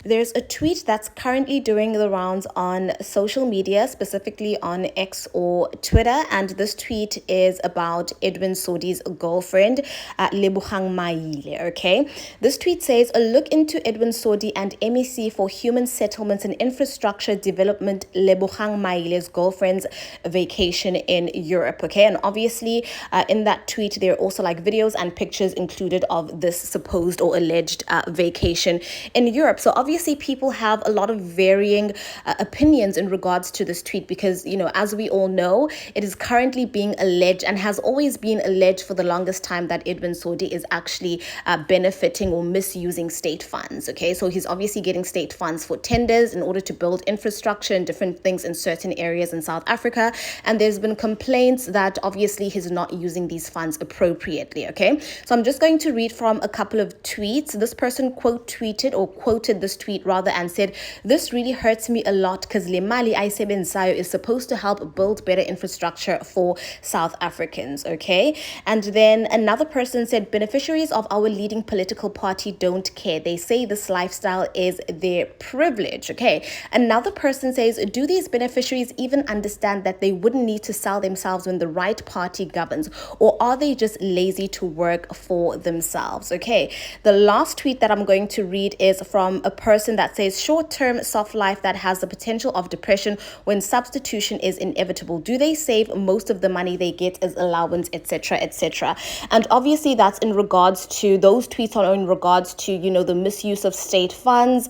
There's a tweet that's currently doing the rounds on social media, specifically on X or Twitter, and this tweet is about Edwin Sodi's girlfriend, Lebogang Maile, okay? This tweet says, a look into Edwin Sodi and MEC for Human Settlements and Infrastructure Development, Lebogang Maile's girlfriend's vacation in Europe, okay? And obviously, in that tweet, there are also like videos and pictures included of this supposed or alleged vacation in Europe. So obviously, people have a lot of varying opinions in regards to this tweet because, you know, as we all know, it is currently being alleged and has always been alleged for the longest time that Edwin Sodi is actually benefiting or misusing state funds. Okay, so he's obviously getting state funds for tenders in order to build infrastructure and different things in certain areas in South Africa. And there's been complaints that obviously he's not using these funds appropriately. Okay, so I'm just going to read from a couple of tweets. This person quoted this tweet rather and said, this really hurts me a lot because le mali ayisebenzayo is supposed to help build better infrastructure for South Africans. Okay, and then another person said, beneficiaries of our leading political party don't care. They say this lifestyle is their privilege. Okay, another person says, do these beneficiaries even understand that they wouldn't need to sell themselves when the right party governs, or are they just lazy to work for themselves? Okay, the last tweet that I'm going to read is from a person that says, short-term soft life that has the potential of depression when substitution is inevitable. Do they save most of the money they get as allowance, etc., etc.? And obviously that's in regards to, those tweets are in regards to, you know, the misuse of state funds,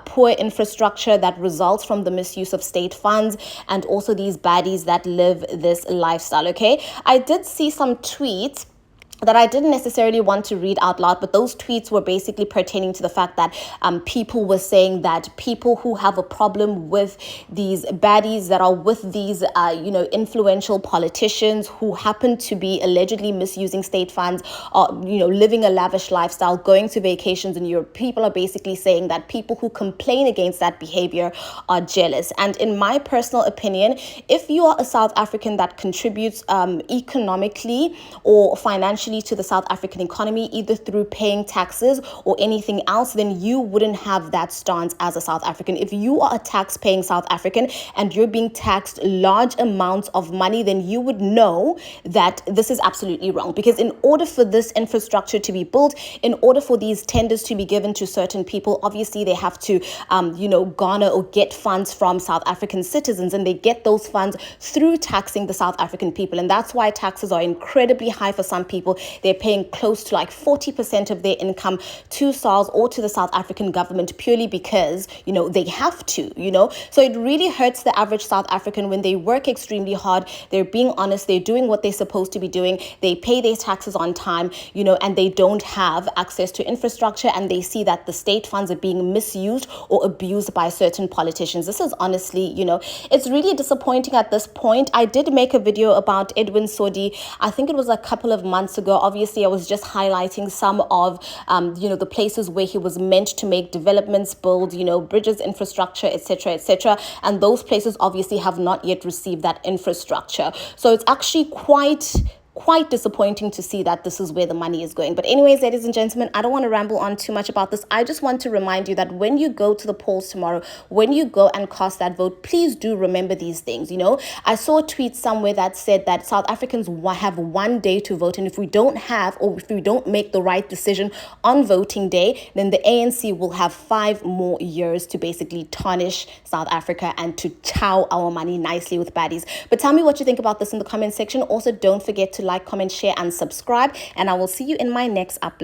poor infrastructure that results from the misuse of state funds, and also these baddies that live this lifestyle. Okay, I did see some tweets that I didn't necessarily want to read out loud, but those tweets were basically pertaining to the fact that people were saying that people who have a problem with these baddies that are with these, influential politicians who happen to be allegedly misusing state funds or, living a lavish lifestyle, going to vacations in Europe. People are basically saying that people who complain against that behavior are jealous. And in my personal opinion, if you are a South African that contributes economically or financially to the South African economy, either through paying taxes or anything else, then you wouldn't have that stance as a South African. If you are a tax-paying South African and you're being taxed large amounts of money, then you would know that this is absolutely wrong. Because in order for this infrastructure to be built, in order for these tenders to be given to certain people, obviously they have to, garner or get funds from South African citizens, and they get those funds through taxing the South African people. And that's why taxes are incredibly high for some people. They're paying close to like 40% of their income to SARS or to the South African government purely because, they have to, So it really hurts the average South African when they work extremely hard. They're being honest. They're doing what they're supposed to be doing. They pay their taxes on time, and they don't have access to infrastructure, and they see that the state funds are being misused or abused by certain politicians. This is honestly, it's really disappointing at this point. I did make a video about Edwin Sodi. I think it was a couple of months ago. Obviously, I was just highlighting some of, the places where he was meant to make developments, build, bridges, infrastructure, etc., etc. And those places obviously have not yet received that infrastructure. So it's actually quite disappointing to see that this is where the money is going. But anyways, ladies and gentlemen, I don't want to ramble on too much about this. I just want to remind you that when you go to the polls tomorrow, when you go and cast that vote, please do remember these things. I saw a tweet somewhere that said that South Africans have 1 day to vote, and if we don't have, or if we don't make the right decision on voting day, then the ANC will have 5 more years to basically tarnish South Africa and to chow our money nicely with baddies. But tell me what you think about this in the comment section. Also, don't forget to like, comment, share, and subscribe, and I will see you in my next upload.